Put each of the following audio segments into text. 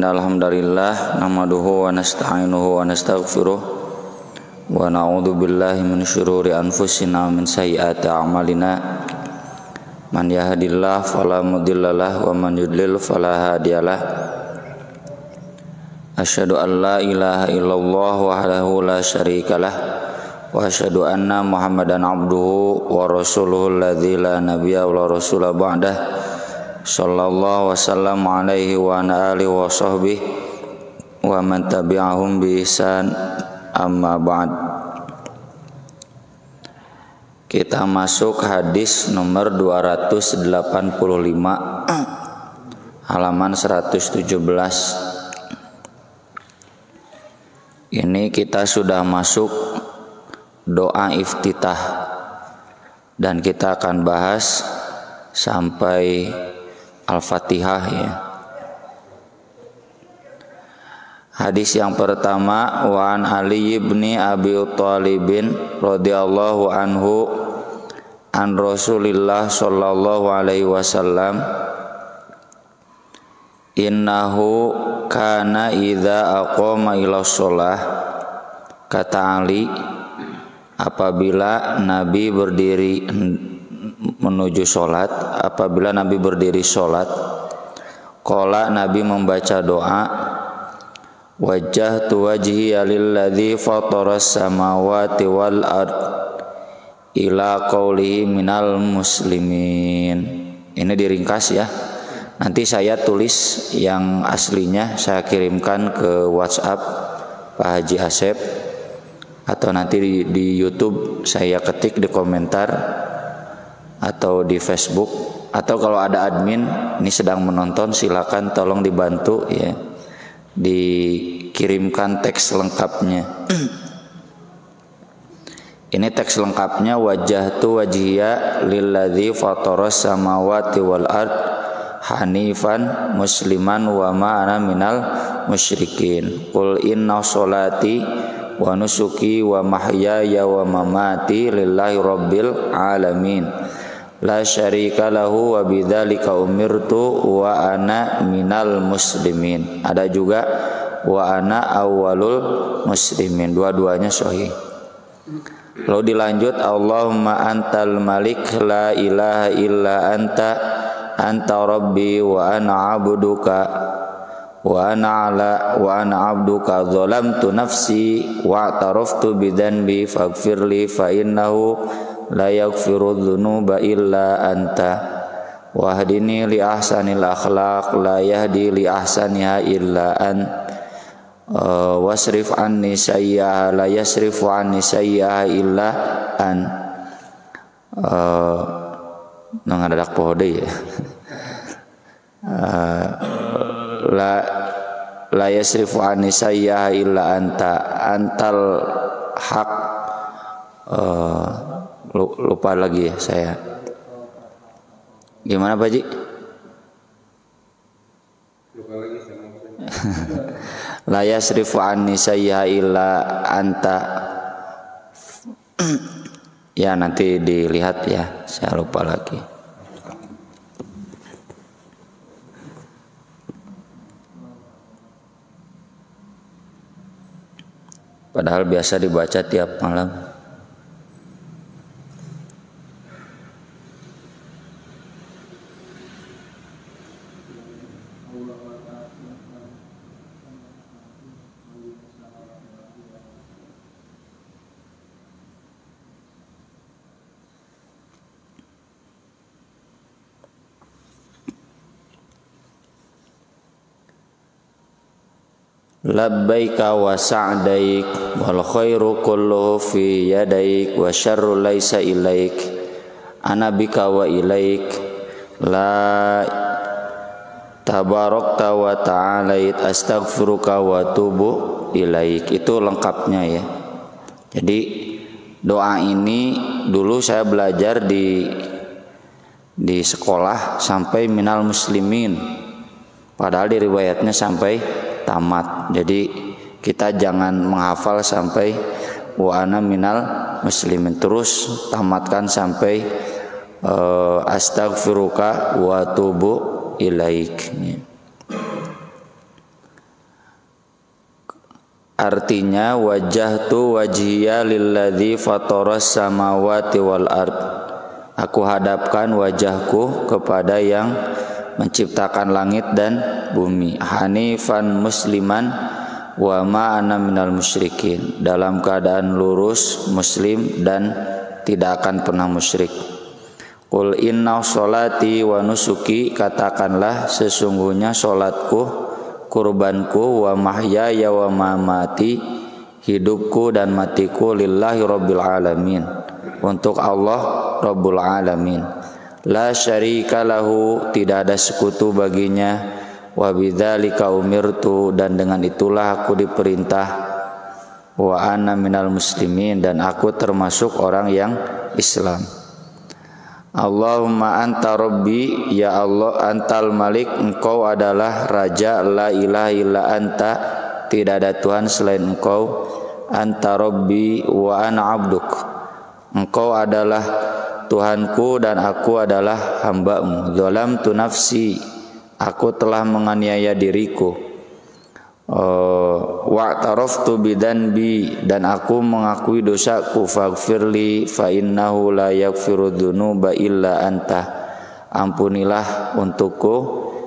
Alhamdulillah nahmaduhu wa nasta'inuhu wa nastaghfiruh wa na'udzu billahi min syururi anfusina wa min sayyiati a'malina man yahdihillahu fala mudhillalah wa man yudlil fala hadiyalah asyhadu an la ilaha illallah wahdahu la syarikalah wa asyhadu anna muhammadan abduhu wa rasuluhul ladzi la nabiyya wa la rasula ba'dah sallallahu wasallam alaihi wa ala alihi wa sahbihi wa man tabi'ahum bi ihsan amma ba'd. Kita masuk hadis nomor 285 halaman 117. Ini kita sudah masuk doa iftitah dan kita akan bahas sampai Al-Fatihah ya. Hadis yang pertama, wa an Ali ibni Abi Thalib radhiyallahu anhu an Rasulillah sallallahu alaihi wasallam innahu kana idza aqama ila shalah, kata Ali, apabila Nabi berdiri menuju sholat, apabila Nabi berdiri sholat, qala, Nabi membaca doa, wajjahtu wajhiya lilladzi fataras samawati wal ard ila qaulihi minal muslimin. Ini diringkas ya. Nanti saya tulis yang aslinya, saya kirimkan ke WhatsApp Pak Haji Asep, atau nanti di YouTube saya ketik di komentar atau di Facebook, atau kalau ada admin ini sedang menonton silakan tolong dibantu ya, dikirimkan teks lengkapnya. Ini teks lengkapnya, wajjahtu wajhiya lilladzi fataras samawati wal ard hanifan musliman wa ma ana minal musyrikin. Qul inna sholati wa nusuki wa mahyaya wa mamati lillahi rabbil alamin la syarika lahu wa bidzalika umirtu wa ana minal muslimin. Ada juga wa ana awwalul muslimin. Dua-duanya sahih. Lalu dilanjut, Allahumma antal malik la ilaha illa anta rabbi wa ana abduka wa ana abduka zalamtu nafsi wa ataraftu bidzanbi faghfirli fa innahu la yaghfiru dzunuba illa anta wahdini li ahsanil akhlaq la yahdi li ahsaniha illa wasrif anni sayyi'aha la yasrifu anni sayyi'aha illa ngadadak pohode ya. La yasrifu anni sayyi'aha illa antal haq. Lupa lagi ya saya. Gimana Pak Ji? Lupa lagi sama. La yasrifu anni sayyi'a illa anta. Ya nanti dilihat ya, saya lupa lagi. Padahal biasa dibaca tiap malam. Labbaika wa sa'daik wal khairu kulluhu fi yadaik wa syarru laisa ilaik ana bika wa ilaik la tabarakta wa ta'alait astaghfiruka wa tubu ilaik. Itu lengkapnya ya. Jadi doa ini dulu saya belajar di sekolah sampai minal muslimin, padahal di riwayatnya sampai tamat. Jadi kita jangan menghafal sampai wa ana minal muslimin, terus tamatkan sampai astaghfiruka wa tubu ilaik. Artinya wajjahtu wajhiya lilladzi fataras samawati wal ard. Aku hadapkan wajahku kepada yang menciptakan langit dan bumi. Hanifan musliman wa ma ana minal musyrikin. Dalam keadaan lurus muslim dan tidak akan pernah musyrik. Qul inna sholati wa nusuki, katakanlah sesungguhnya solatku, kurbanku, wa mahyaya wa mamati, hidupku dan matiku, lillahi rabbil alamin, untuk Allah Rabbul alamin. La syarika lahu, tidak ada sekutu baginya. Wa bidzalika umirtu, dan dengan itulah aku diperintah. Wa ana minal muslimin, dan aku termasuk orang yang Islam. Allahumma anta rabbi, ya Allah antal malik, engkau adalah raja, la ilaha illa anta, tidak ada Tuhan selain engkau. Anta rabbi wa ana abduk, engkau adalah Tuhanku dan aku adalah hambamu. Zalamtu nafsi, aku telah menganiaya diriku. Wa'taraftu bidanbi, dan aku mengakui dosaku. Faghfirli fa innahu la yaghfiru dzunuba illa anta, ampunilah untukku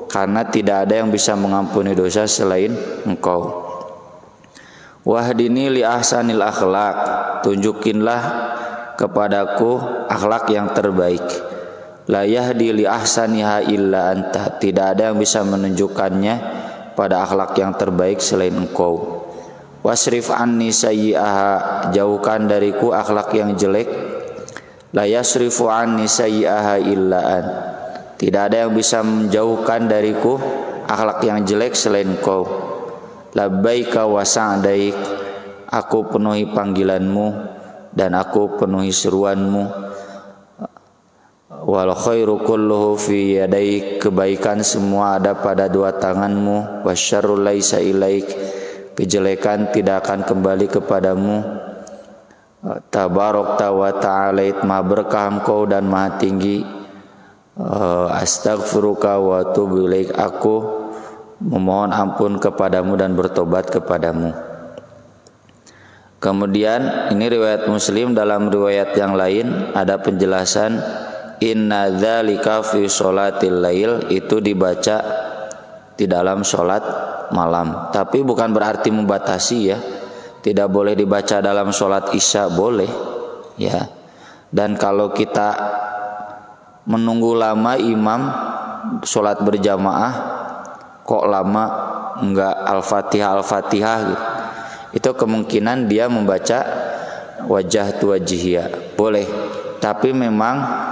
karena tidak ada yang bisa mengampuni dosa selain engkau. Wahdini li ahsanil akhlaq, tunjukinlah kepadaku akhlak yang terbaik. La yahdi li ahsaniha illa anta, tidak ada yang bisa menunjukkannya pada akhlak yang terbaik selain engkau. Wasrif anni sayyi'aha, jauhkan dariku akhlak yang jelek. La yasrifu anni sayyi'aha illa an, tidak ada yang bisa menjauhkan dariku akhlak yang jelek selain engkau. Labbaika wa sa'daik, aku penuhi panggilanmu dan aku penuhi seruanmu. Wal khairu kulluhu fi yadaik, kebaikan semua ada pada dua tanganmu. Wasyarrul laisa ilaik, kejelekan tidak akan kembali kepadamu. Tabarakta wa ta'alait, maha berkah engkau dan maha tinggi. Astaghfiruka wa atubu ilaik, aku memohon ampun kepadamu dan bertobat kepadamu. Kemudian ini riwayat Muslim. Dalam riwayat yang lain ada penjelasan inna dzalika fi sholatil lail, itu dibaca di dalam sholat malam. Tapi bukan berarti membatasi ya, tidak boleh dibaca dalam sholat isya, boleh ya. Dan kalau kita menunggu lama imam sholat berjamaah, kok lama enggak al-fatihah gitu, itu kemungkinan dia membaca wajjahtu wajhiya, boleh. Tapi memang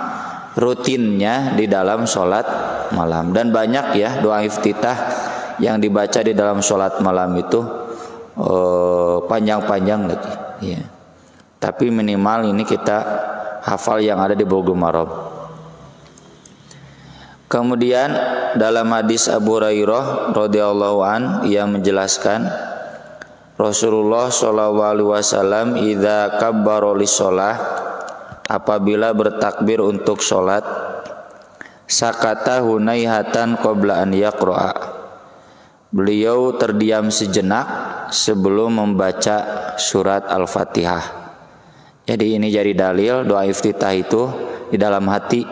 rutinnya di dalam sholat malam. Dan banyak ya doa iftitah yang dibaca di dalam sholat malam itu panjang-panjang lagi ya. Tapi minimal ini kita hafal yang ada di Bulughul Maram. Kemudian dalam hadis Abu Hurairah radhiyallahu an yang menjelaskan Rasulullah sallallahu alaihi wasallam idza kabbara lis-shalah, apabila bertakbir untuk sholat, sakata hunaihatan qabla an yaqra'a, beliau terdiam sejenak sebelum membaca surat Al-Fatihah. Jadi ini jadi dalil doa iftitah itu di dalam hati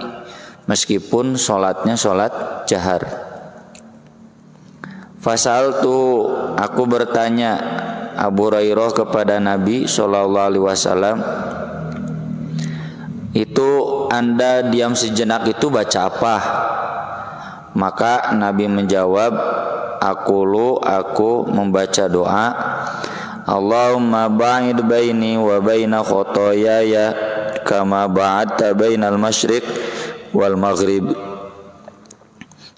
meskipun sholatnya sholat jahar. Fasaltu, aku bertanya Abu Hurairah kepada Nabi sallallahu alaihi wasallam, itu Anda diam sejenak itu baca apa? Maka Nabi menjawab, aku membaca doa, Allahumma ba'id baini wa baina khotoyaya kama ba'adta bainal masyriq wal maghrib.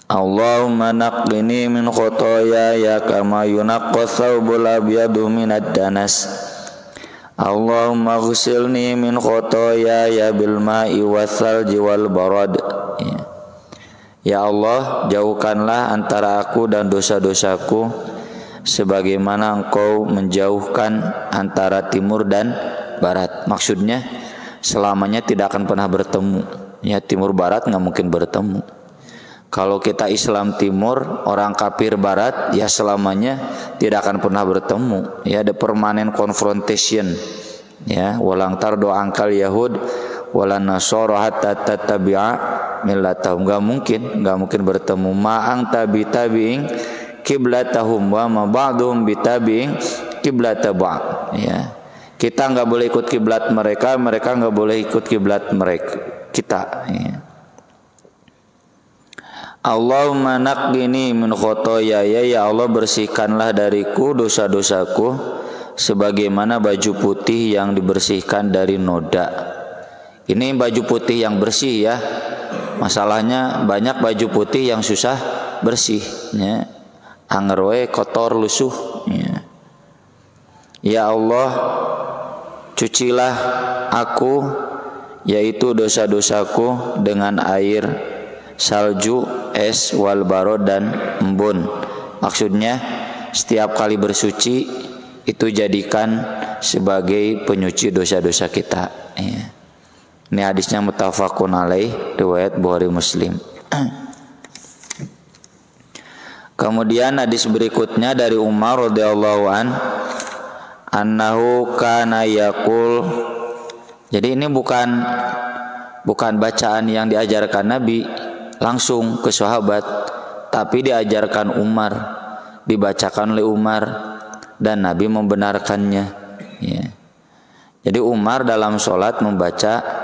Allahumma naqqini min khotoyaya kama yunaqqas thawbul abyadu minad danas. Allahumma ghsilni min khotoyaya bil ma'i wassalji wal barad. Ya Allah, jauhkanlah antara aku dan dosa-dosaku sebagaimana Engkau menjauhkan antara timur dan barat. Maksudnya selamanya tidak akan pernah bertemu. Ya, timur barat nggak mungkin bertemu. Kalau kita Islam Timur, orang kafir Barat, ya selamanya tidak akan pernah bertemu. Ya, ada permanent confrontation. Ya, walang tardo angkal Yahud walan Nasara hatta tattabi'a millatahum. Enggak mungkin bertemu. Ma'ang tabi'in qiblatahum wa ma ba'dhum bitabi'in qiblat ba'. Ya. Kita enggak boleh ikut kiblat mereka, mereka enggak boleh ikut kiblat mereka kita. Ya. Allahumma naqqini min khotoyaya, ya Allah bersihkanlah dariku dosa-dosaku sebagaimana baju putih yang dibersihkan dari noda. Ini baju putih yang bersih ya. Masalahnya banyak baju putih yang susah bersih ya. Anger we kotor lusuh ya. Ya Allah, cucilah aku yaitu dosa-dosaku dengan air salju, es, wal barod dan embun. Maksudnya setiap kali bersuci itu jadikan sebagai penyuci dosa-dosa kita ya. Ini hadisnya muttafaqun alaih, riwayat Bukhari Muslim. Kemudian hadis berikutnya dari Umar radhiyallahu annahu kana yaqul. Jadi ini bukan bacaan yang diajarkan Nabi langsung ke sahabat, tapi diajarkan Umar, dibacakan oleh Umar dan Nabi membenarkannya ya. Jadi Umar dalam sholat membaca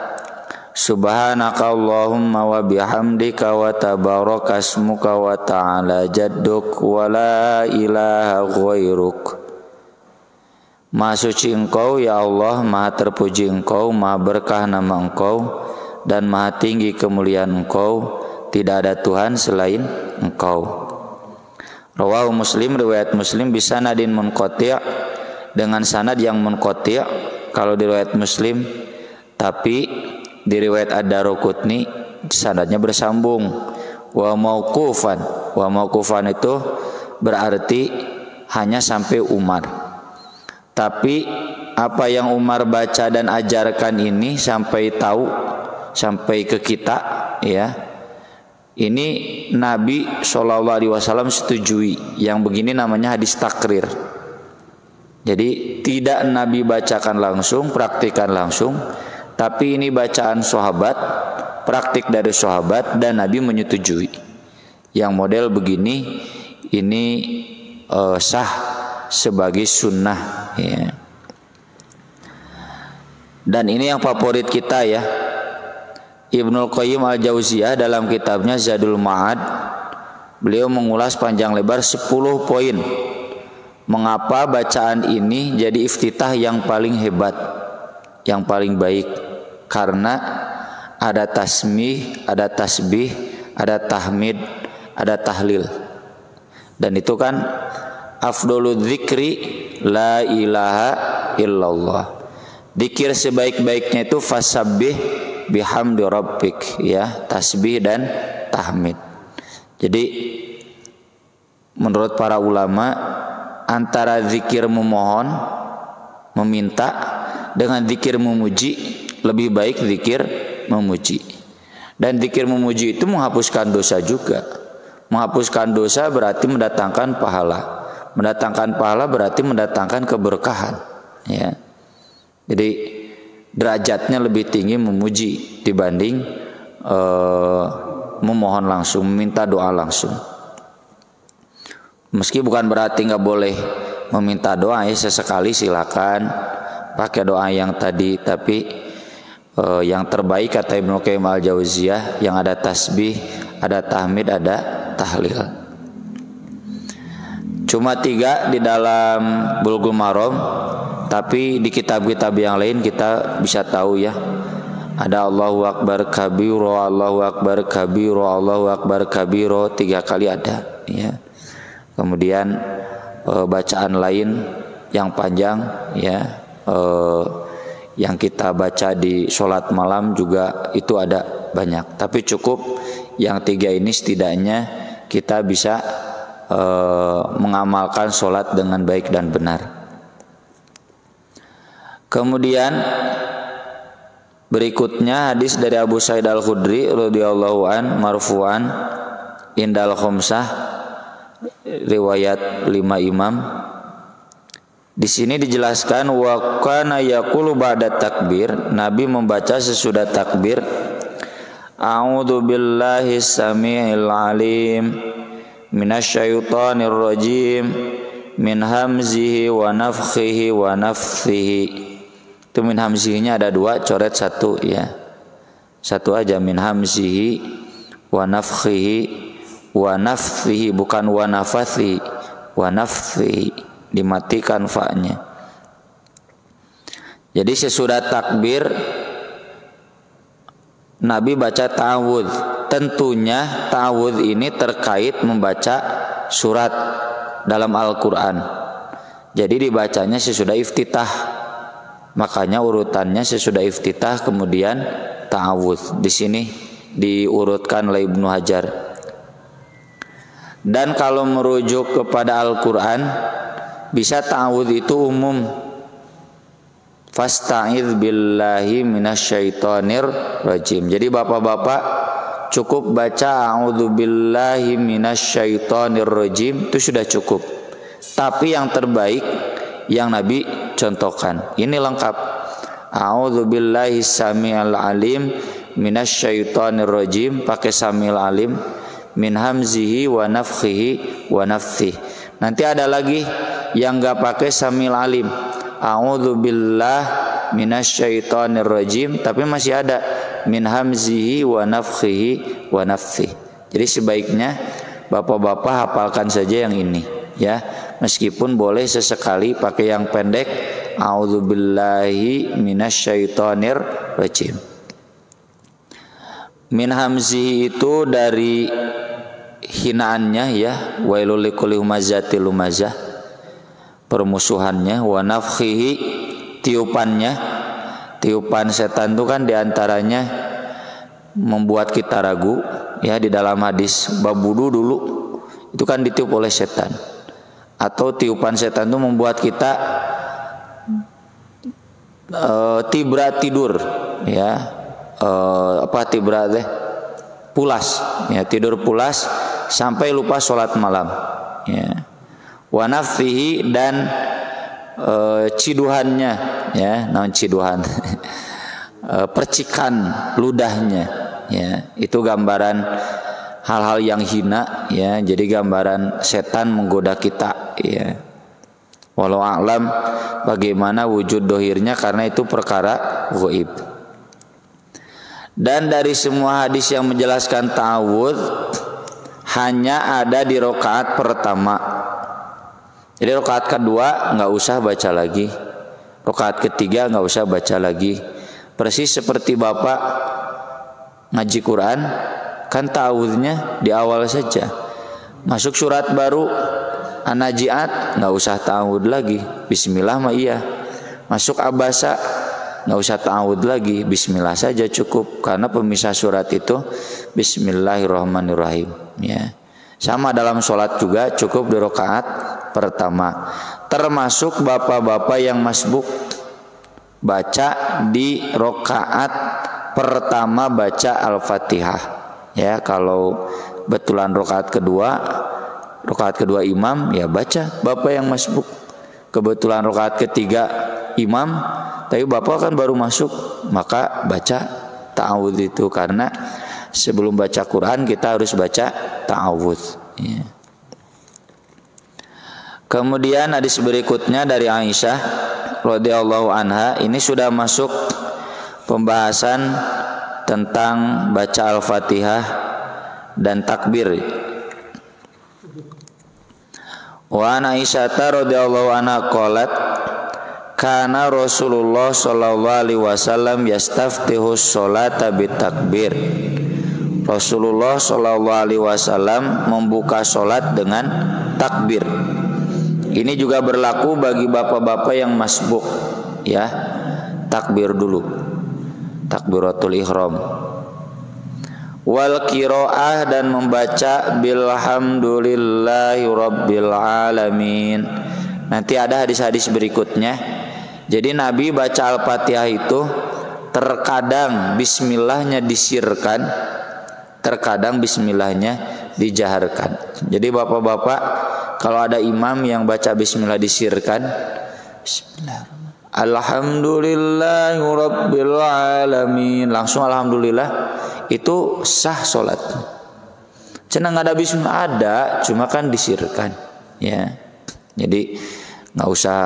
Subhanaka Allahumma wa bihamdika wa tabarakasmuka wa ta'ala jadduk wa la ilaha ghairuk. Maha suci Engkau ya Allah, maha terpuji Engkau, maha berkah nama Engkau dan maha tinggi kemuliaan Engkau, tidak ada Tuhan selain Engkau. Rawahu Muslim, riwayat Muslim bisanadin munqati', dengan sanad yang munqati'. Kalau di riwayat Muslim, tapi di riwayat Ad-Daruqutni sanadnya bersambung. Wa mauqufan itu berarti hanya sampai Umar. Tapi apa yang Umar baca dan ajarkan ini sampai ke kita ya. Ini Nabi SAW setujui. Yang begini namanya hadis takrir. Jadi tidak Nabi bacakan langsung, praktikan langsung, tapi ini bacaan sahabat, praktik dari sahabat dan Nabi menyetujui. Yang model begini ini sah sebagai sunnah ya. Dan ini yang favorit kita ya. Ibnul Qayyim Al-Jauziyah dalam kitabnya Zadul Ma'ad, beliau mengulas panjang lebar 10 poin mengapa bacaan ini jadi iftitah yang paling hebat, yang paling baik. Karena ada tasmih, ada tasbih, ada tahmid, ada tahlil. Dan itu kan afdolul dzikri la ilaha illallah. Dzikir sebaik-baiknya itu fasabbih bihamdi rabbik ya, tasbih dan tahmid. Jadi menurut para ulama antara zikir memohon, meminta dengan zikir memuji lebih baik zikir memuji. Dan zikir memuji itu menghapuskan dosa juga. Menghapuskan dosa berarti mendatangkan pahala. Mendatangkan pahala berarti mendatangkan keberkahan ya. Jadi derajatnya lebih tinggi memuji dibanding memohon langsung, meminta doa langsung. Meski bukan berarti nggak boleh meminta doa ya, sesekali silakan pakai doa yang tadi, tapi yang terbaik kata Ibnu Qayyim Al-Jauziyah yang ada tasbih, ada tahmid, ada tahlil. Cuma 3 di dalam Bulughul Maram, tapi di kitab-kitab yang lain kita bisa tahu ya. Ada Allahu Akbar kabiro, Allahu Akbar kabiro, Allahu Akbar kabiro, 3 kali ada ya. Kemudian bacaan lain yang panjang ya, yang kita baca di sholat malam juga itu ada banyak. Tapi cukup yang 3 ini setidaknya kita bisa mengamalkan sholat dengan baik dan benar. Kemudian berikutnya hadis dari Abu Sa'id Al-Khudri radhiyallahu an marfu'an, indal khomsah, riwayat 5 imam. Di sini dijelaskan wa kana yaqulu ba'da takbir, Nabi membaca sesudah takbir, a'udzu billahi samiil alim minasyaitonir rajim min hamzihi wa nafthihi wa nafthihi. Itu min hamzihinya ada 2, coret 1 ya. 1 aja, min hamzihi wa nafthihi wa nafthihi, bukan wa nafathi, wa nafthihi, dimatikan fa-nya. Jadi sesudah takbir Nabi baca ta'awudz. Tentunya ta'awudz ini terkait membaca surat dalam Al-Quran. Jadi dibacanya sesudah iftitah. Makanya urutannya sesudah iftitah kemudian ta'awudz. Di sini diurutkan oleh Ibnu Hajar. Dan kalau merujuk kepada Al-Quran, bisa ta'awudz itu umum. Fasta'idz billahi minasyaitonir rajim. Jadi bapak-bapak cukup baca a'udzu billahi minasyaitonir rajim, itu sudah cukup. Tapi yang terbaik yang Nabi contohkan. Ini lengkap. A'udzu billahi samiil alim minasyaitonir rajim, pakai samiil alim, min hamzihi wa nafthihi wa nafthihi. Nanti ada lagi yang enggak pakai samiil alim, a'udzu billah minasyaitonir rajim, tapi masih ada min hamzihi wa nafthihi wa nafthihi. Jadi sebaiknya bapak-bapak hafalkan saja yang ini ya, meskipun boleh sesekali pakai yang pendek, a'udzu billahi minasyaitonir rajim. Min hamzihi itu dari hinaannya ya, wailul likulli humazatil lumazah, permusuhannya, wa nafthihi, tiupannya. Tiupan setan itu kan diantaranya membuat kita ragu ya. Di dalam hadis babudu dulu itu kan ditiup oleh setan, atau tiupan setan itu membuat kita tibra tidur ya, tibra pulas ya, tidur pulas sampai lupa sholat malam ya. Wa nafthihi, dan ciduhannya ya, naon ciduhan percikan ludahnya ya, itu gambaran hal-hal yang hina ya. Jadi gambaran setan menggoda kita ya. Walau a'lam bagaimana wujud dohirnya, karena itu perkara ghaib. Dan dari semua hadis yang menjelaskan ta'awudz hanya ada di rakaat pertama. Jadi rakaat kedua nggak usah baca lagi, rakaat ketiga nggak usah baca lagi. Persis seperti bapak ngaji Quran, kan ta'awudznya di awal saja. Masuk surat baru An-Najiat nggak usah ta'awudz lagi, Bismillah mah iya. Masuk Abasa nggak usah ta'awudz lagi, Bismillah saja cukup, karena pemisah surat itu Bismillahirrahmanirrahim ya. Sama dalam sholat juga cukup di rakaat pertama. Termasuk bapak-bapak yang masbuk, baca di rakaat pertama baca Al-Fatihah ya. Kalau betulan rakaat kedua imam ya baca bapak yang masbuk. Kebetulan rakaat ketiga imam, tapi bapak kan baru masuk, maka baca ta'awudz itu, karena sebelum baca Quran kita harus baca ta'awudz ya. Kemudian hadis berikutnya dari Aisyah radhiyallahu anha, ini sudah masuk pembahasan tentang baca Al-Fatihah dan takbir. Wa Aisyah radhiyallahu anha qalat kana Rasulullah sallallahu alaihi wasallam yastaftihus sholata bitakbir. Rasulullah sallallahu alaihi wasallam membuka salat dengan takbir. Ini juga berlaku bagi bapak-bapak yang masbuk ya. Takbir dulu, takbiratul ihram. Wal qiraah, dan membaca bilhamdulillahi rabbil alamin. Nanti ada hadis-hadis berikutnya. Jadi Nabi baca Al-Fatihah itu terkadang bismillahnya disirkan, terkadang bismillahnya dijaharkan. Jadi bapak-bapak, kalau ada imam yang baca bismillah disirkan, bismillahirrahmanirrahim, alhamdulillahirabbil alamin, langsung alhamdulillah, itu sah salat. Cenah ada bismillah, ada, cuma kan disirkan ya. Jadi nggak usah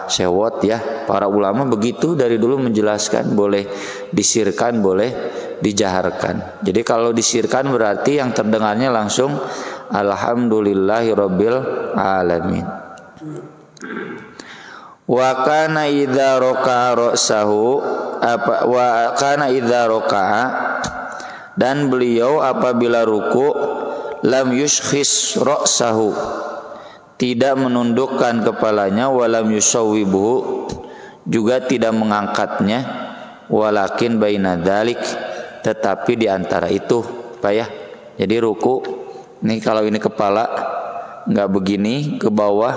sewot ya. Para ulama begitu dari dulu menjelaskan, boleh disirkan, boleh dijaharkan. Jadi kalau disirkan berarti yang terdengarnya langsung alhamdulillahirabbil alamin. Wa kana idza raka'a ra'sahu, wa kana idza raka'a, dan beliau apabila ruku, lam yushkhis ra'sahu, tidak menundukkan kepalanya, walam yusawwibuhu, juga tidak mengangkatnya, walakin baina dzalik, tetapi di antara itu, Pak ya. Jadi ruku, nih kalau ini kepala enggak begini ke bawah,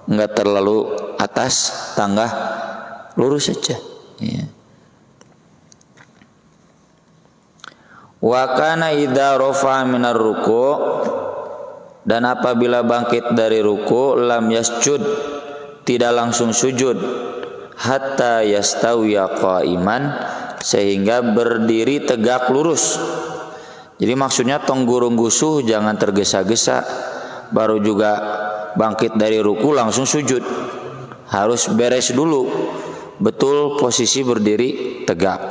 enggak terlalu atas tangga, lurus saja ya. Wa kana idza rafa'a minar ruku', dan apabila bangkit dari ruku, lam yasjud, tidak langsung sujud, hatta yastawiya qa'iman, sehingga berdiri tegak lurus. Jadi maksudnya tong gurung gusuh, jangan tergesa-gesa baru juga bangkit dari ruku langsung sujud. Harus beres dulu betul posisi berdiri tegak.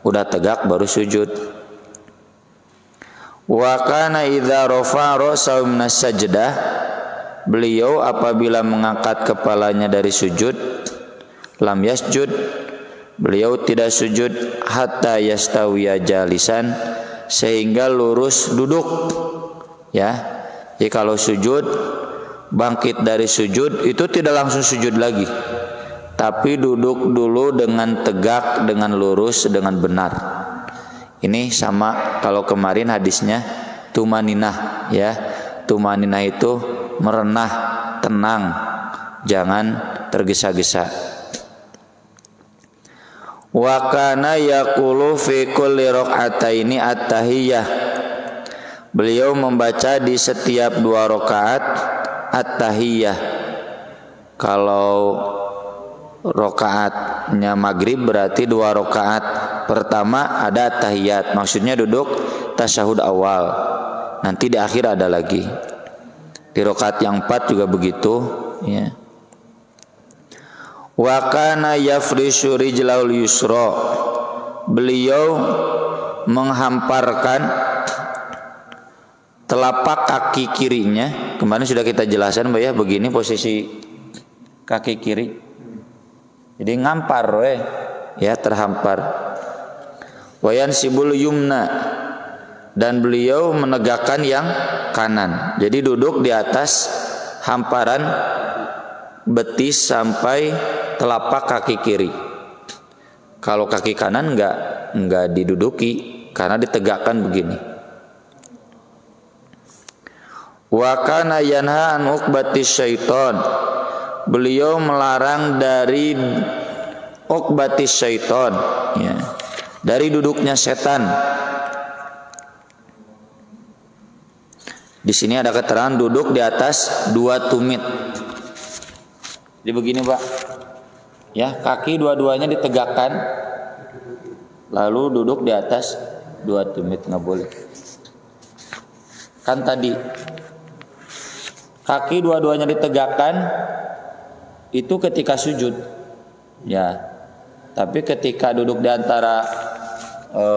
Udah tegak baru sujud. Wa kana idza rafa'a ra'sahu minas sajdah, beliau apabila mengangkat kepalanya dari sujud, lam yasjud, beliau tidak sujud, hatta yastawiya jalisan, sehingga lurus duduk ya. Jadi kalau sujud, bangkit dari sujud itu tidak langsung sujud lagi, tapi duduk dulu dengan tegak, dengan lurus, dengan benar. Ini sama kalau kemarin hadisnya tumaninah ya. Tumaninah itu merenah, tenang, jangan tergesa-gesa. Wa kana yaqulu fi kulli rak'ataini at-tahiyyah, beliau membaca di setiap 2 rakaat at-tahiyyah. Kalau rakaatnya maghrib berarti 2 rakaat. Pertama ada tahiyat, maksudnya duduk tasyahud awal. Nanti di akhir ada lagi. Di rakaat yang 4 juga begitu ya. Wa kana yafrishu rijlal yusra, beliau menghamparkan telapak kaki kirinya. Kemarin sudah kita jelaskan Mbak ya, begini posisi kaki kiri. Jadi ngampar ya, terhampar. Wayan sibul yumna, dan beliau menegakkan yang kanan. Jadi duduk di atas hamparan betis sampai telapak kaki kiri. Kalau kaki kanan enggak diduduki karena ditegakkan begini. Wa kana yanha an uqbatis syaiton, beliau melarang dari uqbatis syaiton ya, dari duduknya setan. Di sini ada keterangan duduk di atas 2 tumit. Jadi begini Pak, ya kaki dua-duanya ditegakkan, lalu duduk di atas 2 tumit, nggak boleh. Kan tadi kaki dua-duanya ditegakkan itu ketika sujud, ya. Tapi ketika duduk di antara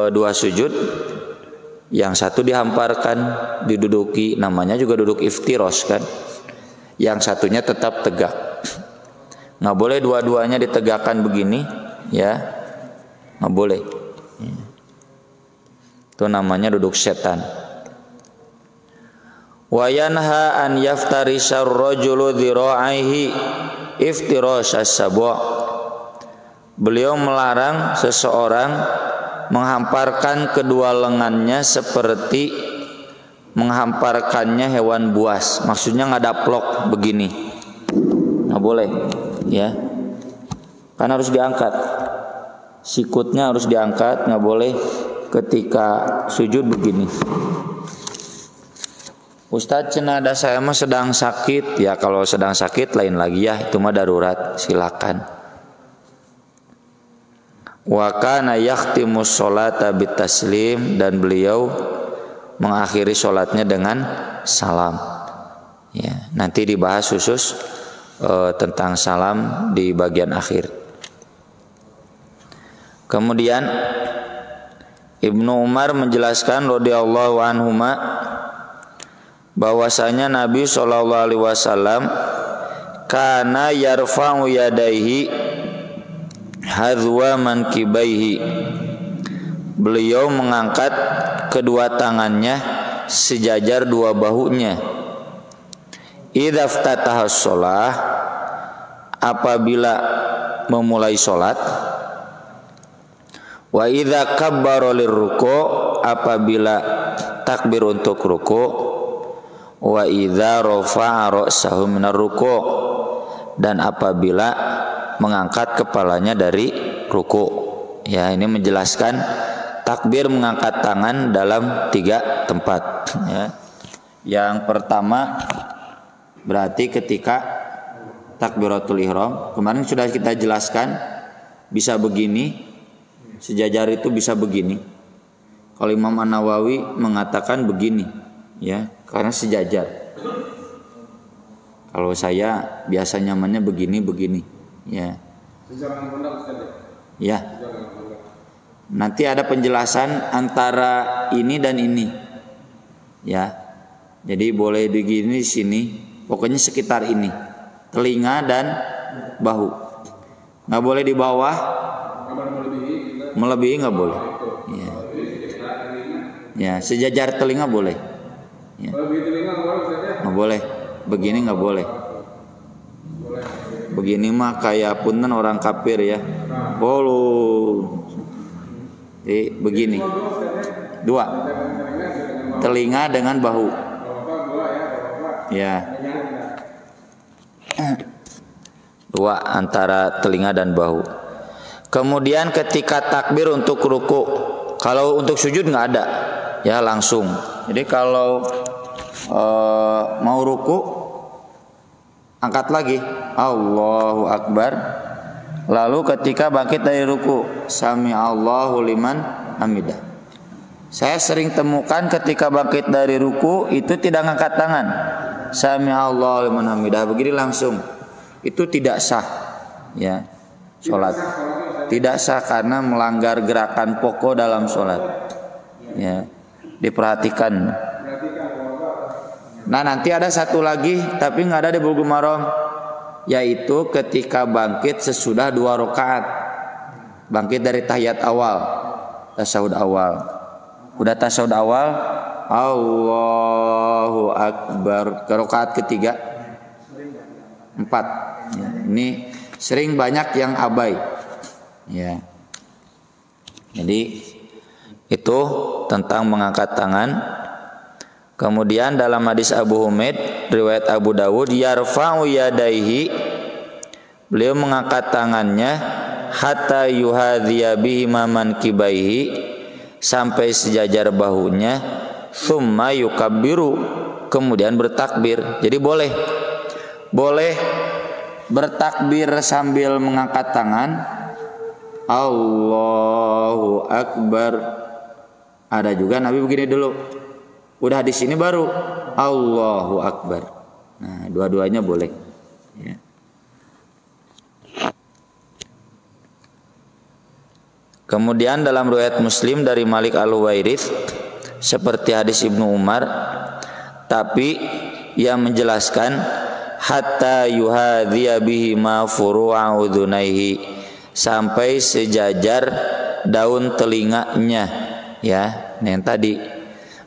2 sujud, yang satu dihamparkan, diduduki, namanya juga duduk iftiros kan. Yang satunya tetap tegak. Nggak boleh dua-duanya ditegakkan begini, ya, nggak boleh. Itu namanya duduk setan. Wa yanha an yaftarisar rajulu dhira'aihi iftirasas sabwa, beliau melarang seseorang menghamparkan kedua lengannya seperti menghamparkannya hewan buas. Maksudnya ngadaplok begini, nggak boleh ya, kan harus diangkat, sikutnya harus diangkat, nggak boleh ketika sujud begini. Ustadz cenada saya mah sedang sakit. Ya kalau sedang sakit lain lagi ya, itu mah darurat, silakan. Wa kana yakhtimus sholata bitaslim, dan beliau mengakhiri sholatnya dengan salam. Ya, nanti dibahas khusus tentang salam di bagian akhir. Kemudian Ibnu Umar menjelaskan radhiyallahu anhuma bahwasanya Nabi sallallahu alaihi wasallam kana yarfa'u yadaihi hadwa mankibaihi. Beliau mengangkat kedua tangannya sejajar dua bahunya. Idza ftataha shalah, apabila memulai salat. Wa idza kabbara lirruku', apabila takbir untuk ruku'. Wa idza rafa'a ra'sahu minar ruku', dan apabila mengangkat kepalanya dari ruku'. Ya, ini menjelaskan takbir mengangkat tangan dalam 3 tempat ya. Yang pertama berarti ketika takbiratul ihram, kemarin sudah kita jelaskan bisa begini, sejajar itu bisa begini. Kalau Imam An-Nawawi mengatakan begini ya, karena sejajar. Kalau saya biasa nyamannya begini ya. Ya. Nanti ada penjelasan antara ini dan ini. Ya. Jadi boleh begini sini, pokoknya sekitar ini. Telinga dan bahu. Nggak boleh di bawah. Melebihi nggak boleh. Ya. Ya, sejajar telinga boleh. Ya. Nggak boleh. Begini nggak boleh. Begini mah kayak punten orang kafir ya. Jadi begini. 2. Telinga dengan bahu. Ya. 2 antara telinga dan bahu. Kemudian ketika takbir untuk ruku, kalau untuk sujud nggak ada, ya langsung. Jadi kalau mau ruku, angkat lagi, Allahu Akbar. Lalu ketika bangkit dari ruku, Sami Allahu liman hamidah. Saya sering temukan ketika bangkit dari ruku itu tidak ngangkat tangan, Sami Allahu liman hamidah, begini langsung. Itu tidak sah, ya. Sholat tidak sah karena melanggar gerakan pokok dalam sholat. Ya, diperhatikan. Nah nanti ada satu lagi tapi nggak ada di Bulughul Maram, yaitu ketika bangkit sesudah 2 rakaat, bangkit dari tahiyat awal, tasyahud awal. Udah tasyahud awal, Allahu Akbar, ke rakaat ketiga 4. Ya, ini sering banyak yang abai. Ya. Jadi itu tentang mengangkat tangan. Kemudian dalam hadis Abu Humaid riwayat Abu Dawud, yarfa'u yadaihi, beliau mengangkat tangannya hatta yuhadhiya bihima mankibaihi, sampai sejajar bahunya, thumma yukabbiru, kemudian bertakbir. Jadi boleh bertakbir sambil mengangkat tangan, Allahu Akbar. Ada juga Nabi begini dulu. Udah di sini baru Allahu Akbar. Nah, dua-duanya boleh. Ya. Kemudian dalam riwayat Muslim dari Malik Al-Huwairits seperti hadis Ibnu Umar, tapi yang menjelaskan hatta yuhadhiya bihi ma furu'a udhunaihi, sampai sejajar daun telinganya, ya, yang tadi.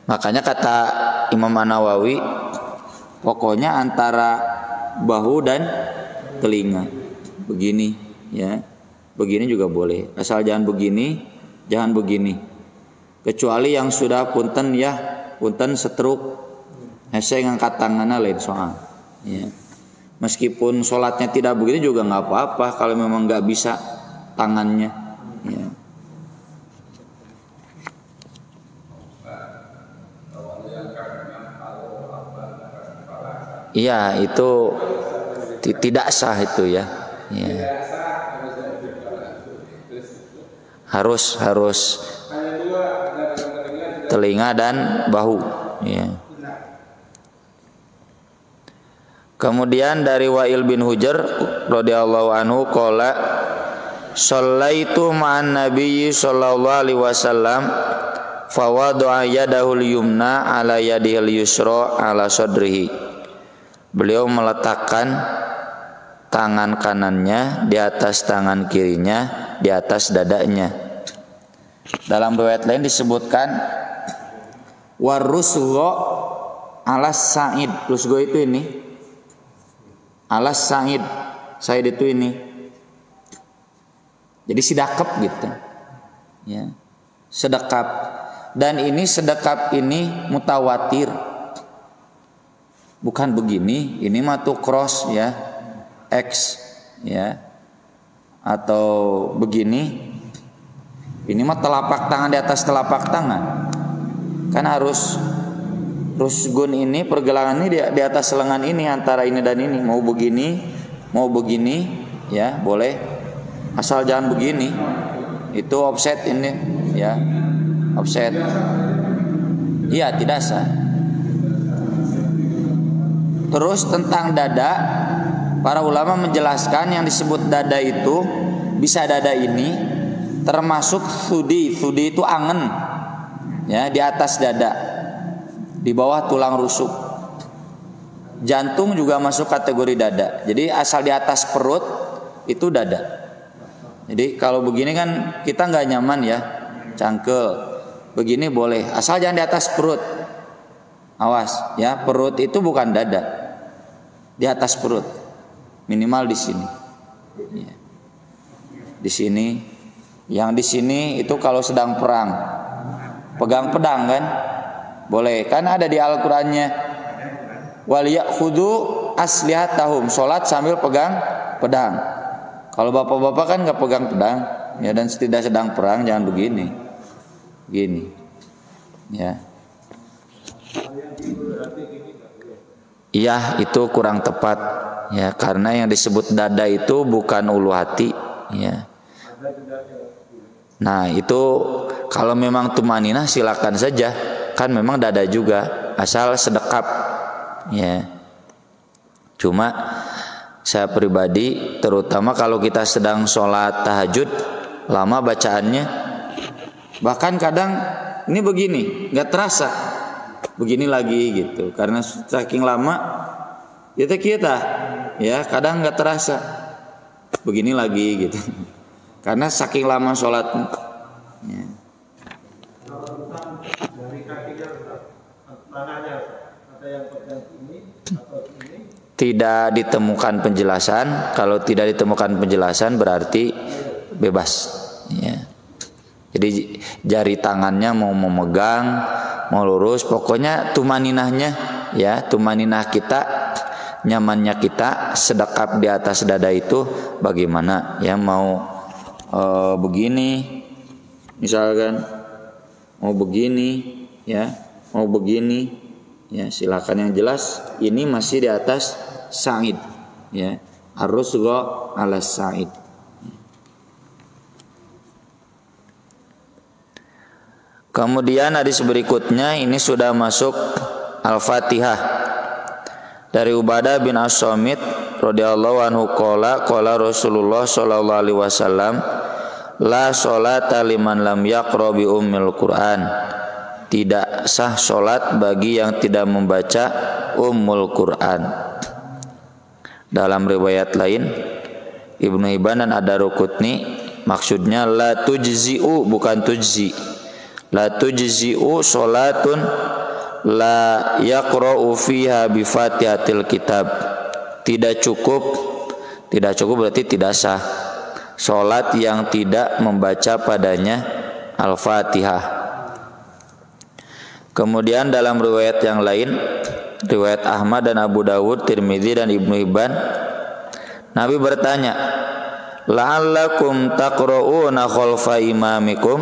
Makanya kata Imam An-Nawawi, pokoknya antara bahu dan telinga. Begini, ya. Begini juga boleh. Asal jangan begini, jangan begini. Kecuali yang sudah punten setruk, saya ngangkat tangannya lain soal. Ya. Meskipun sholatnya tidak begitu juga nggak apa-apa kalau memang nggak bisa tangannya. Ya. Iya, itu tidak sah itu ya. Ya. Harus telinga dan bahu. Ya. Kemudian dari Wa'il bin Hujr radhiyallahu anhu qala shallaitu ma'an nabiyyi sallallahu alaihi wasallam fa wada'a yadahul yumna ala yadihil yusra ala sadrihi. Beliau meletakkan tangan kanannya di atas tangan kirinya di atas dadanya. Dalam riwayat lain disebutkan warusgho alas sa'id. Rusgho itu ini alas sa'id. Sa'id itu ini. Jadi sidakap gitu. Ya. Sedekap. Dan ini sedekap ini mutawatir. Bukan begini, ini mah tuh cross ya. X ya. Atau begini. Ini mah telapak tangan di atas telapak tangan. Kan harus rusgun ini, pergelangan ini di atas lengan ini, antara ini dan ini. Mau begini ya boleh, asal jangan begini. Itu offset ini ya, offset. Iya, tidak sah. Terus tentang dada, para ulama menjelaskan yang disebut dada itu bisa dada ini termasuk thudi itu angen ya, di atas dada, di bawah tulang rusuk. Jantung juga masuk kategori dada. Jadi asal di atas perut itu dada. Jadi kalau begini kan kita nggak nyaman ya, cangkel. Begini boleh, asal jangan di atas perut. Awas ya, perut itu bukan dada, di atas perut, minimal di sini. Ya. Di sini. Yang di sini itu kalau sedang perang, pegang pedang kan, boleh. Kan ada di Al-Qur'annya, wal ya'khudhu aslihatahum, sholat sambil pegang pedang. Kalau bapak-bapak kan nggak pegang pedang, ya, dan tidak sedang perang jangan begini, ya. Iya, itu kurang tepat, ya, karena yang disebut dada itu bukan ulu hati, ya. Nah itu kalau memang tumaninah silakan saja, kan memang dada juga, asal sedekap ya. Cuma saya pribadi, terutama kalau kita sedang sholat tahajud, lama bacaannya, bahkan kadang ini begini nggak terasa, begini lagi gitu, karena saking lama kita ya kadang nggak terasa, begini lagi gitu. Karena saking lama sholatnya. Ya. Tidak ditemukan penjelasan. Kalau tidak ditemukan penjelasan berarti bebas. Ya. Jadi jari tangannya mau memegang, mau lurus, pokoknya tumaninahnya, ya, tumaninah kita, nyamannya kita sedekap di atas dada itu bagaimana? Ya, mau begini misalkan, mau begini ya, mau begini ya, silakan. Yang jelas ini masih di atas sa'id ya, ar-rusgho ala sa'id. Kemudian hadis berikutnya ini sudah masuk Al-Fatihah. Dari Ubadah bin As-Samit radhiyallahu anhu qala Rasulullah sallallahu alaihi wasallam la sholata liman lam yaqra bi ummil Quran. Tidak sah sholat bagi yang tidak membaca ummul Quran. Dalam riwayat lain Ibnu Hibban dan Ad-Darqutni, maksudnya la tujzi'u, bukan tujzi. La tujzi'u sholatun la yaqra'u fiha bi fatihatil kitab. Tidak cukup berarti tidak sah sholat yang tidak membaca padanya Al-Fatihah. Kemudian dalam riwayat yang lain, riwayat Ahmad dan Abu Dawud, Tirmidzi dan Ibnu Hibban, Nabi bertanya, la'allakum taqra'una khalfa imamikum,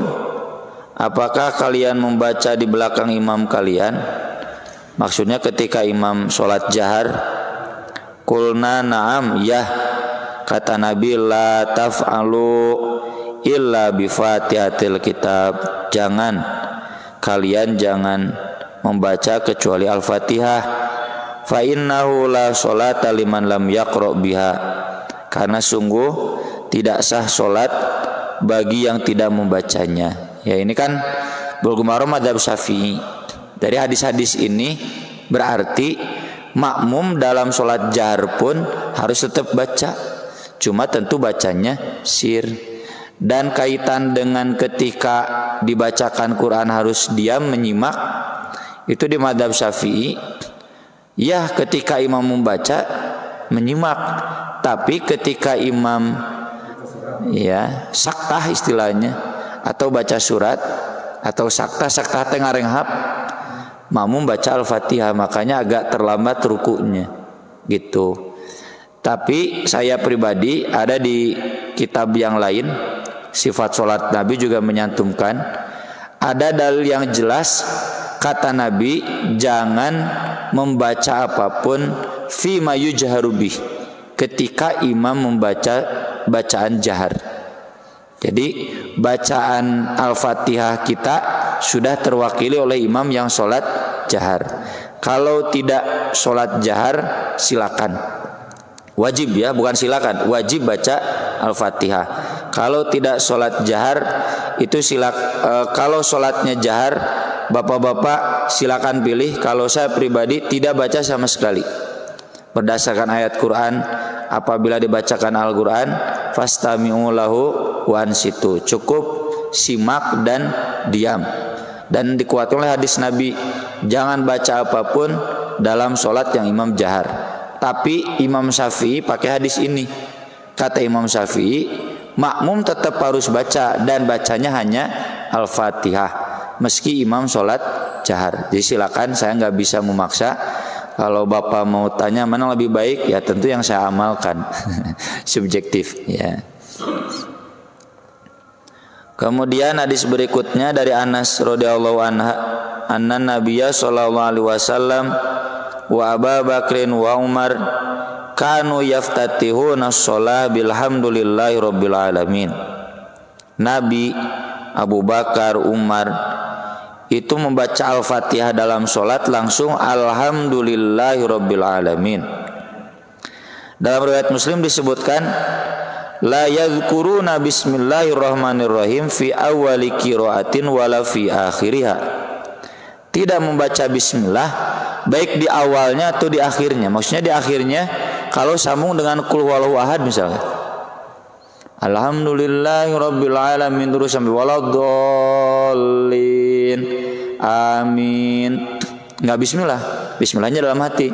apakah kalian membaca di belakang imam kalian? Maksudnya ketika imam sholat jahar Qulna na'am, ya. Kata Nabi, la taf'alu illa bi Fatihatil kitab. Kalian jangan membaca kecuali Al-Fatihah. Fa innahu la sholata liman lam yaqra biha. Karena sungguh tidak sah solat bagi yang tidak membacanya. Ya, ini kan Bulughul Maram madzhab Syafi'i. Dari hadis-hadis ini berarti makmum dalam solat jahar pun harus tetap baca. Cuma tentu bacanya sir. Dan kaitan dengan ketika dibacakan Quran harus diam menyimak, itu di madzhab Syafi'i. Ya, ketika imam membaca menyimak, tapi ketika imam ya saktah istilahnya, atau baca surat atau saktah tengah renghap, makmum baca Al-Fatihah, makanya agak terlambat rukunya gitu. Tapi saya pribadi ada di kitab yang lain, Sifat Sholat Nabi juga menyantumkan, ada dalil yang jelas kata Nabi jangan membaca apapun fima yujharu bih, ketika imam membaca bacaan jahar. Jadi bacaan Al-Fatihah kita sudah terwakili oleh imam yang sholat jahar. Kalau tidak sholat jahar silakan, wajib ya, bukan silakan, wajib baca Al-Fatihah. Kalau tidak sholat jahar itu kalau sholatnya jahar, bapak-bapak silakan pilih. Kalau saya pribadi tidak baca sama sekali. Berdasarkan ayat Quran, apabila dibacakan Al-Quran, fastami'u lahu wa ansitu, cukup simak dan diam. Dan dikuatkan oleh hadis Nabi, jangan baca apapun dalam sholat yang imam jahar. Tapi Imam Syafi'i pakai hadis ini. Kata Imam Syafi'i, makmum tetap harus baca, dan bacanya hanya Al-Fatihah meski imam sholat jahar. Jadi silakan, saya nggak bisa memaksa. Kalau bapak mau tanya mana lebih baik, ya tentu yang saya amalkan. Subjektif ya. Kemudian hadis berikutnya dari Anas radhiyallahu anha, anna Nabiyya sallallahu alaihi wasallam wa Abu Bakrin wa Umar kanu yaftatihuna shalah bilhamdulillahi rabbil alamin. Nabi, Abu Bakar, Umar itu membaca Al-Fatihah dalam sholat langsung alhamdulillahi rabbil alamin. Dalam riwayat Muslim disebutkan la yadhkuruna bismillahirrahmanirrahim fi awwali qiraatin wala fi akhiriha. Tidak membaca bismillah baik di awalnya atau di akhirnya. Maksudnya di akhirnya kalau sambung dengan qul huwallahu ahad misalnya, alhamdulillahi rabbil alamin terus sampai waladdallin amin, enggak bismillah. Bismillahnya dalam hati.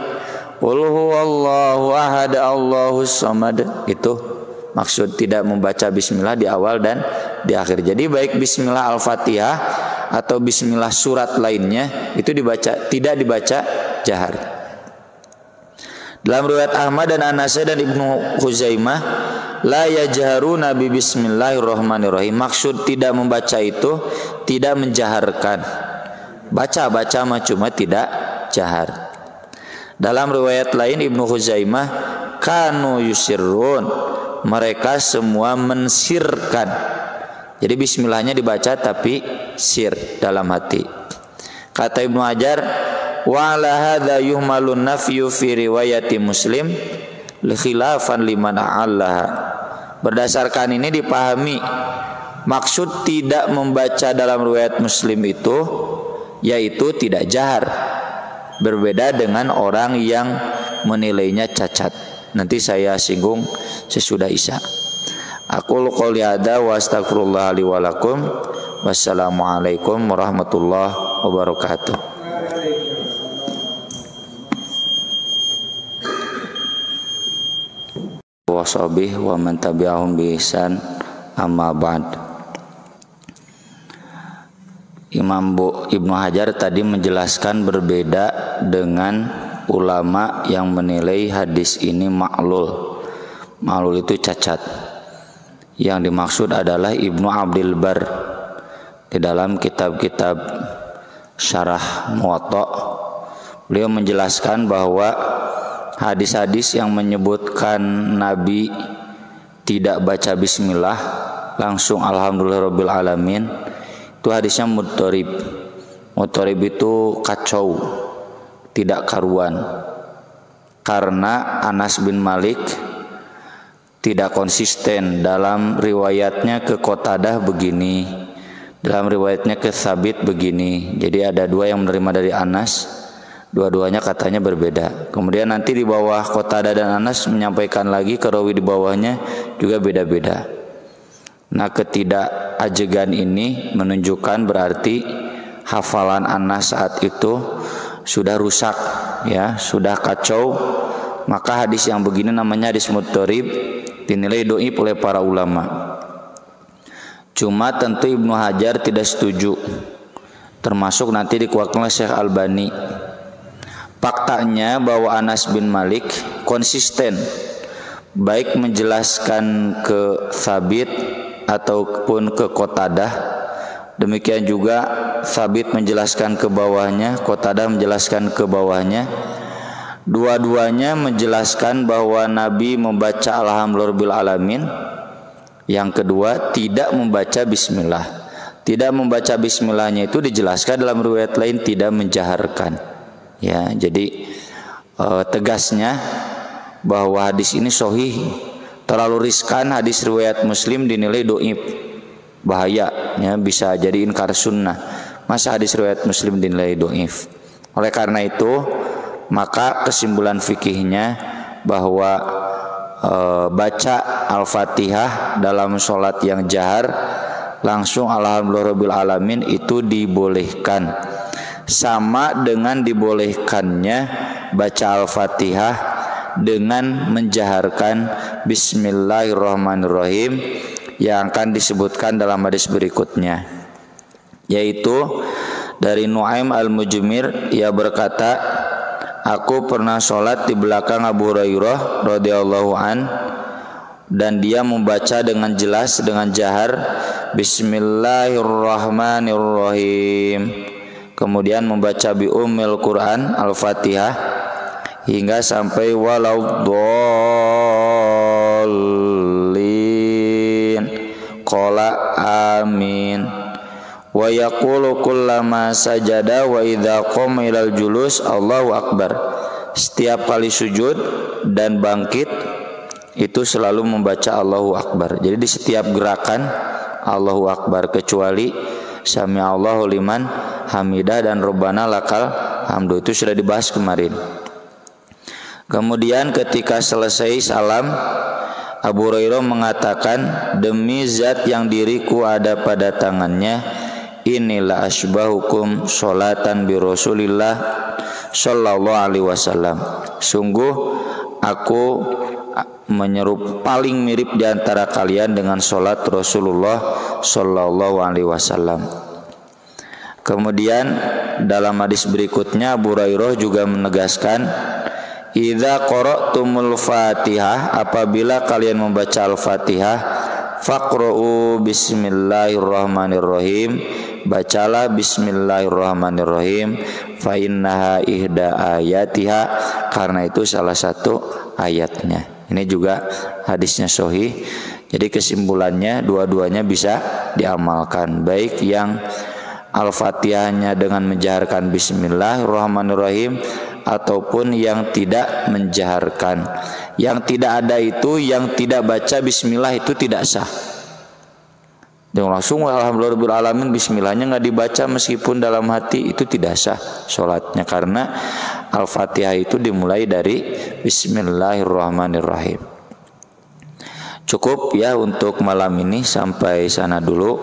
Qul huwallahu ahad Allahus samad. Itu maksud tidak membaca bismillah di awal dan di akhir. Jadi baik bismillah Al-Fatihah atau bismillah surat lainnya itu tidak dibaca jahar. Dalam riwayat Ahmad dan An-Nasai dan Ibnu Khuzaimah, la yajharuna bi bismillahirrahmanirrahim. Maksud tidak membaca itu tidak menjaharkan. Baca mah cuma tidak jahar. Dalam riwayat lain Ibnu Khuzaimah, kanu yusirrun, mereka semua mensirkan. Jadi bismillahnya dibaca tapi sir dalam hati. Kata Ibnu Hajar, wa ala hadza yuhmalun nafyu fi riwayati Muslim li khilafan liman a'allaha. Berdasarkan ini dipahami maksud tidak membaca dalam riwayat Muslim itu yaitu tidak jahar, berbeda dengan orang yang menilainya cacat. Nanti saya singgung sesudah Isya. Aqulu qouli hadza wa astaghfirullah li wa lakum. Wassalamualaikum warahmatullahi wabarakatuh. Wa sahbihi wa man tabi'ahum bi ihsan, amma ba'd. Imam Ibnu Hajar tadi menjelaskan berbeda dengan ulama yang menilai hadis ini ma'lul. Ma'lul itu cacat. Yang dimaksud adalah Ibnu Abdul Bar di dalam kitab-kitab syarah Muwatta. Beliau menjelaskan bahwa hadis-hadis yang menyebutkan Nabi tidak baca bismillah langsung alhamdulillahirabbil alamin itu hadisnya mudhorib. Mudhorib itu kacau, tidak karuan. Karena Anas bin Malik tidak konsisten dalam riwayatnya ke Qatadah begini, dalam riwayatnya ke Tsabit begini. Jadi ada dua yang menerima dari Anas, dua-duanya katanya berbeda. Kemudian nanti di bawah Qatadah dan Anas menyampaikan lagi ke rawi di bawahnya juga beda-beda. Nah, ketidakajegan ini menunjukkan berarti hafalan Anas saat itu sudah rusak, ya, sudah kacau. Maka hadis yang begini namanya hadis mudhorib, dinilai dhaif oleh para ulama. Cuma tentu Ibnu Hajar tidak setuju, termasuk nanti dikuatkan oleh Syekh Albani. Faktanya bahwa Anas bin Malik konsisten baik menjelaskan ke Tsabit ataupun ke Qatadah. Demikian juga Tsabit menjelaskan ke bawahnya, Qatadah menjelaskan ke bawahnya. Dua-duanya menjelaskan bahwa Nabi membaca alhamdulillahirabbil alamin. Yang kedua, tidak membaca bismillah. Tidak membaca bismillahnya itu dijelaskan dalam riwayat lain tidak menjaharkan. Ya, jadi tegasnya bahwa hadis ini sahih. Terlalu riskan hadis riwayat Muslim dinilai dhaif. Bahaya, ya, bisa jadi inkar sunnah. Masa hadis riwayat Muslim dinilai dhaif. Oleh karena itu, maka kesimpulan fikihnya bahwa baca Al-Fatihah dalam sholat yang jahar langsung alhamdulillahirabbil alamin itu dibolehkan, sama dengan dibolehkannya baca Al-Fatihah dengan menjaharkan bismillahirrahmanirrahim yang akan disebutkan dalam hadis berikutnya, yaitu dari Nuaim al-Mujmir, ia berkata, aku pernah sholat di belakang Abu Hurairah radhiyallahu an, dan dia membaca dengan jelas, dengan jahar, Bismillahirrahmanirrahim. Kemudian membaca bi ummil Quran Al-Fatihah hingga sampai waladdallin. Qala amin. Wa yaqulu kullama sajada wa idza qama ilal julus Allahu akbar. Setiap kali sujud dan bangkit itu selalu membaca Allahu akbar. Jadi di setiap gerakan Allahu akbar, kecuali sami Allahu liman hamidah dan Rabbana lakal hamdu, itu sudah dibahas kemarin. Kemudian ketika selesai salam, Abu Hurairah mengatakan, demi zat yang diriku ada pada tangannya, inilah asbahukum sholatan bi Rasulillah sallallahu alaihi wasallam. Sungguh aku paling mirip di antara kalian dengan salat Rasulullah sallallahu alaihi wasallam. Kemudian dalam hadis berikutnya Abu Hurairah juga menegaskan, idza qara'tumul Fatihah, apabila kalian membaca Al-Fatihah, faqra'u bismillahirrahmanirrahim, bacalah bismillahirrahmanirrahim, fa innaha ihda ayatiha, karena itu salah satu ayatnya. Ini juga hadisnya sahih. Jadi kesimpulannya dua-duanya bisa diamalkan, baik yang Al-Fatihahnya dengan menjaharkan bismillahirrahmanirrahim ataupun yang tidak menjaharkan. Yang tidak ada itu, yang tidak baca bismillah itu tidak sah. Dan langsung alhamdulillahirabbil alamin bismillahnya nggak dibaca meskipun dalam hati, itu tidak sah sholatnya, karena Al-Fatihah itu dimulai dari bismillahirrahmanirrahim. Cukup ya untuk malam ini, sampai sana dulu.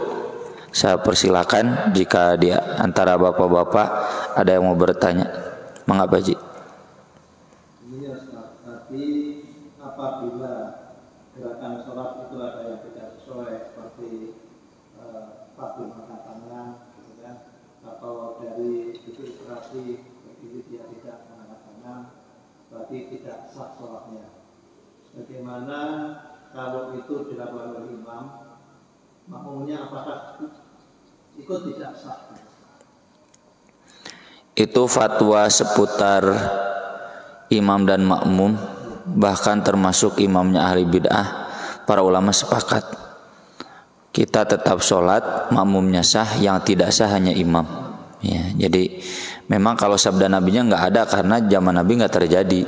Saya persilakan jika di antara bapak-bapak ada yang mau bertanya. Mengapa Ji? Iya, tapi apabila gerakan sholat itu ada yang tidak sesuai, seperti pakai angkat tangan, gitu kan, atau dari ilustrasi begitu dia tidak mengangkat tangan, berarti tidak sah sholatnya. Bagaimana kalau itu dilakukan oleh imam, makmumnya apakah ikut tidak sah? Itu fatwa seputar imam dan makmum, bahkan termasuk imamnya ahli bid'ah, para ulama sepakat kita tetap sholat, makmumnya sah, yang tidak sah hanya imam. Ya, jadi memang kalau sabda nabinya nggak ada karena zaman nabi nggak terjadi.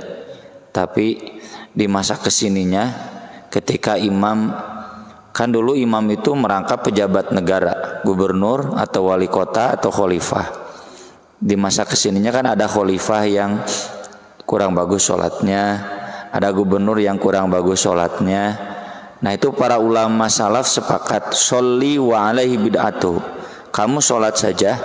Tapi di masa kesininya, ketika imam, kan dulu imam itu merangkap pejabat negara, gubernur atau wali kota atau khalifah. Di masa kesininya kan ada khalifah yang kurang bagus sholatnya, ada gubernur yang kurang bagus sholatnya. Nah itu para ulama salaf sepakat, sholli wa alaihi bid'atu, kamu sholat saja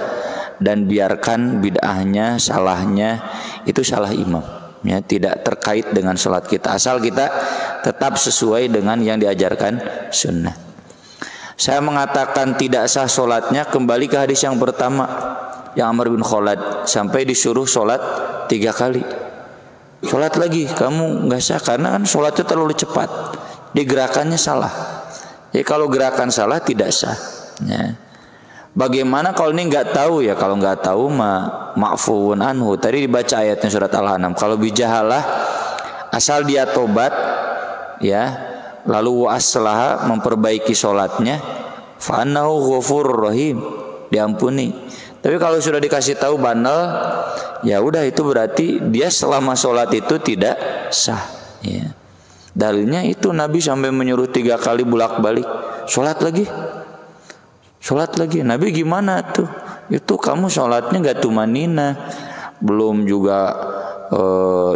dan biarkan bid'ahnya, salahnya itu salah imam, ya, tidak terkait dengan sholat kita, asal kita tetap sesuai dengan yang diajarkan sunnah. Saya mengatakan tidak sah sholatnya kembali ke hadis yang pertama, yang Amr bin Khalad sampai disuruh sholat 3 kali. Sholat lagi, kamu nggak sah karena kan sholatnya terlalu cepat, digerakannya salah. Jadi kalau gerakan salah tidak sah. Ya. Bagaimana kalau ini nggak tahu ya? Kalau nggak tahu ma'fuun anhu. Tadi dibaca ayatnya surat Al-An'am. Kalau bijahalah, asal dia tobat, ya, lalu aslaha, memperbaiki sholatnya, fa'annahu ghafurur rahim, diampuni. Tapi kalau sudah dikasih tahu bandel, ya udah itu berarti dia selama sholat itu tidak sah. Ya. Dalilnya itu Nabi sampai menyuruh 3 kali bolak-balik, sholat lagi. Nabi gimana tuh? Itu kamu sholatnya nggak tumanina, belum juga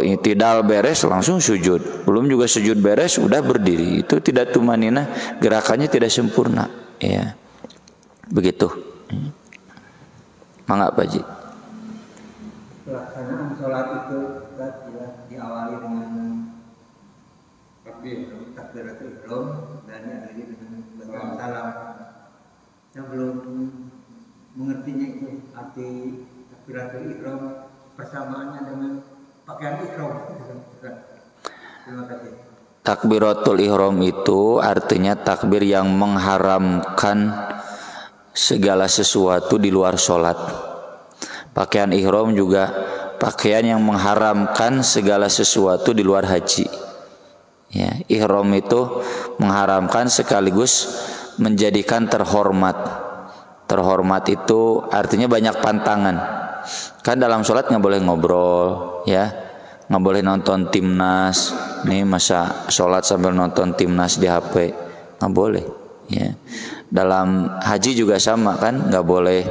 i'tidal beres langsung sujud, belum juga sujud beres udah berdiri, itu tidak tumanina, gerakannya tidak sempurna. Ya, begitu. Mangga Pak Ji. Pelaksanaan sholat itu diawali dengan takbiratul ihram dan diakhiri dengan bacaan salam. Saya belum mengertinya itu arti takbiratul ihram, persamaannya dengan pakaian ihram. Terima kasih. Takbiratul ihram itu artinya takbir yang mengharamkan segala sesuatu di luar sholat. Pakaian ihram juga pakaian yang mengharamkan segala sesuatu di luar haji. Ya, ihram itu mengharamkan sekaligus menjadikan terhormat. Terhormat itu artinya banyak pantangan. Kan dalam sholat nggak boleh ngobrol, ya, nggak boleh nonton timnas. Nih masa sholat sambil nonton timnas di HP, nggak boleh. Ya. Dalam haji juga sama kan, nggak boleh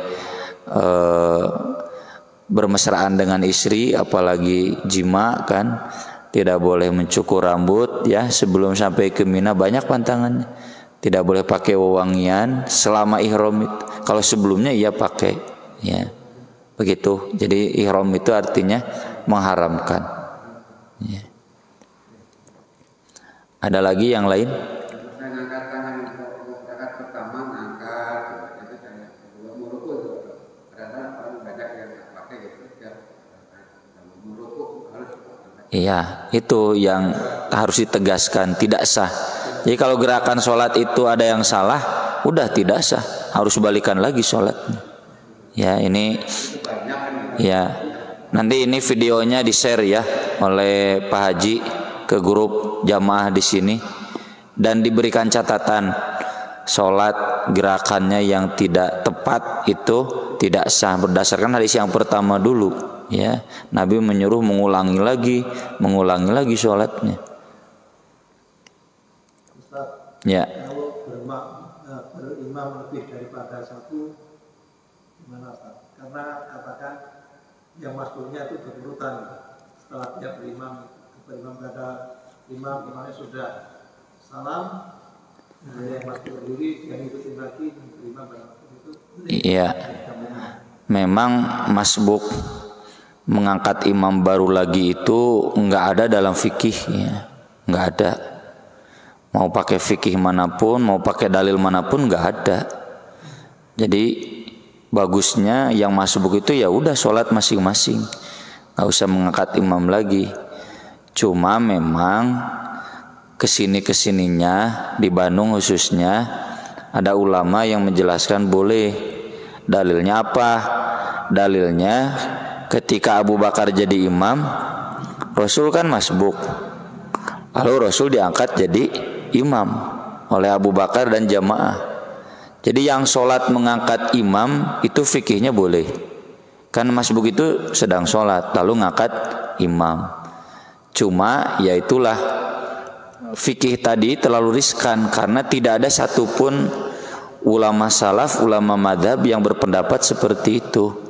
bermesraan dengan istri, apalagi jima kan, tidak boleh mencukur rambut, ya, sebelum sampai ke Mina, banyak pantangannya. Tidak boleh pakai wewangian selama ihram itu. Kalau sebelumnya iya pakai, ya, begitu. Jadi ihram itu artinya mengharamkan. Ya. Ada lagi yang lain? Iya, itu yang harus ditegaskan, tidak sah. Jadi kalau gerakan sholat itu ada yang salah, udah tidak sah, harus balikan lagi sholatnya. Ya, ini, ya, nanti ini videonya di-share ya oleh Pak Haji ke grup jamaah di sini, dan diberikan catatan sholat gerakannya yang tidak tepat itu tidak sah berdasarkan hadis yang pertama dulu. Ya, Nabi menyuruh mengulangi lagi sholatnya. Ustaz, ya. Kalau berimam lebih daripada satu, gimana Ustaz? Karena katakan yang masbuknya itu berurutan. Setelah dia berimam pada imamnya sudah salam, yang masbuk berdiri, yang ikutin lagi berimam pada waktu itu. Iya. Memang masbuk mengangkat imam baru lagi itu nggak ada dalam fikih, ya, nggak ada. Mau pakai fikih manapun, mau pakai dalil manapun nggak ada. Jadi bagusnya yang masbuk itu ya udah sholat masing-masing, nggak usah mengangkat imam lagi. Cuma memang kesininya di Bandung khususnya ada ulama yang menjelaskan boleh. Dalilnya apa? Dalilnya ketika Abu Bakar jadi imam, Rasul kan masbuk. Lalu Rasul diangkat jadi imam oleh Abu Bakar dan jamaah. Jadi yang sholat mengangkat imam itu fikihnya boleh. Kan masbuk itu sedang sholat lalu ngangkat imam. Cuma ya itulah fikih tadi terlalu riskan karena tidak ada satupun ulama salaf, ulama madhab yang berpendapat seperti itu.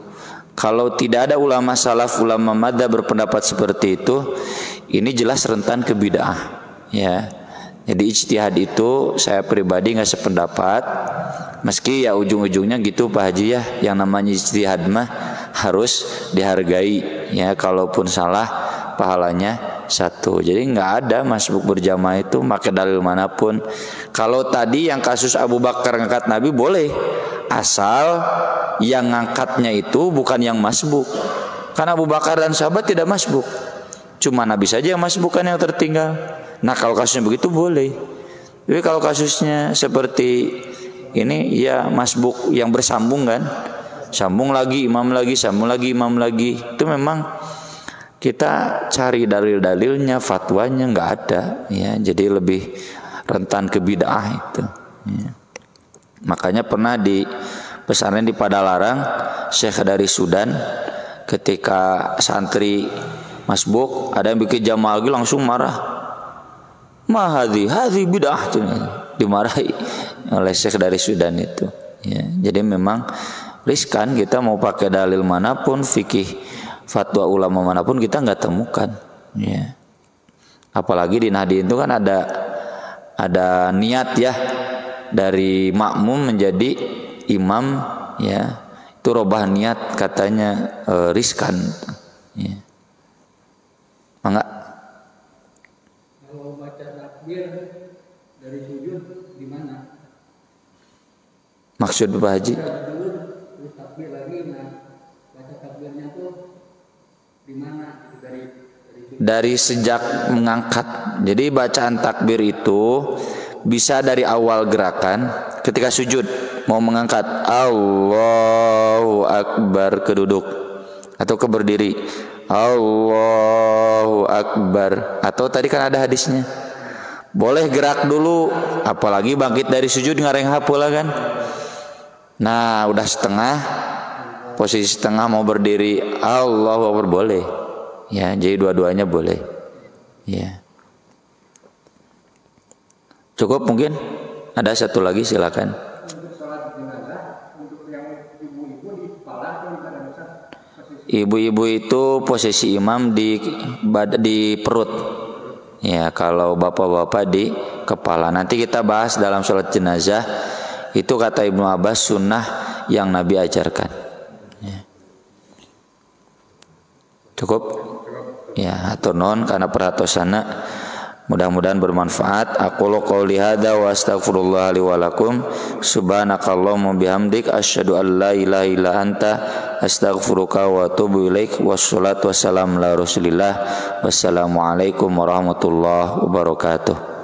Kalau tidak ada ulama salaf, ulama madhab berpendapat seperti itu, ini jelas rentan ke bid'ah. Ya, jadi ijtihad itu saya pribadi nggak sependapat. Meski ya ujung-ujungnya gitu Pak Haji ya, yang namanya ijtihad mah harus dihargai. Ya, kalaupun salah pahalanya satu. Jadi nggak ada masbuk berjamaah itu pakai dalil manapun. Kalau tadi yang kasus Abu Bakar ngangkat Nabi boleh, asal yang ngangkatnya itu bukan yang masbuk. Karena Abu Bakar dan sahabat tidak masbuk, cuma Nabi saja yang masbuk kan yang tertinggal. Nah kalau kasusnya begitu boleh. Tapi kalau kasusnya seperti ini ya masbuk yang bersambung kan, sambung lagi imam lagi, sambung lagi imam lagi, itu memang kita cari dalil-dalilnya, fatwanya nggak ada, ya. Jadi lebih rentan ke bid'ah itu. Ya. Makanya pernah di pesantren di Padalarang, Syekh dari Sudan, ketika santri masbuk ada yang bikin jamaah lagi langsung marah. Mahadi bid'ah, dimarahi oleh Syekh dari Sudan itu. Ya. Jadi memang riskan kita mau pakai dalil manapun, fikih fatwa ulama manapun kita nggak temukan, ya. Apalagi di Nahdien itu kan ada niat ya dari makmum menjadi imam, ya. Itu robah niat katanya riskan, ya. Enggak. Kalau baca takbir dari sujud di mana? Maksud Pak Haji? Terus takbir lagi, nah baca takbirnya tuh di mana? Dari sejak mengangkat. Jadi bacaan takbir itu bisa dari awal gerakan ketika sujud mau mengangkat Allahu Akbar ke duduk atau ke berdiri Allahu Akbar, atau tadi kan ada hadisnya boleh gerak dulu, apalagi bangkit dari sujud ngareng hapulah kan. Nah udah setengah, posisi setengah mau berdiri Allahu Akbar boleh, ya. Jadi dua-duanya boleh, ya. Cukup mungkin? Ada satu lagi silakan. Untuk sholat jenazah, untuk yang ibu-ibu di kepala atau di badan besar? Ibu-ibu itu posisi imam di perut, ya. Kalau bapak-bapak di kepala. Nanti kita bahas dalam sholat jenazah. Itu kata Ibnu Abbas sunnah yang Nabi ajarkan, ya. Cukup? Ya, atur nuhun karena perhatosana. Mudah-mudahan bermanfaat. Aqulu qouli hadza wa astaghfirullah li wa lakum. Subhanakallahumma bihamdik asyhadu an la ilaha illa anta astaghfiruka wa atubu ilaik. Wassalatu wassalamu ala Rasulillah. Wassalamualaikum warahmatullahi wabarakatuh.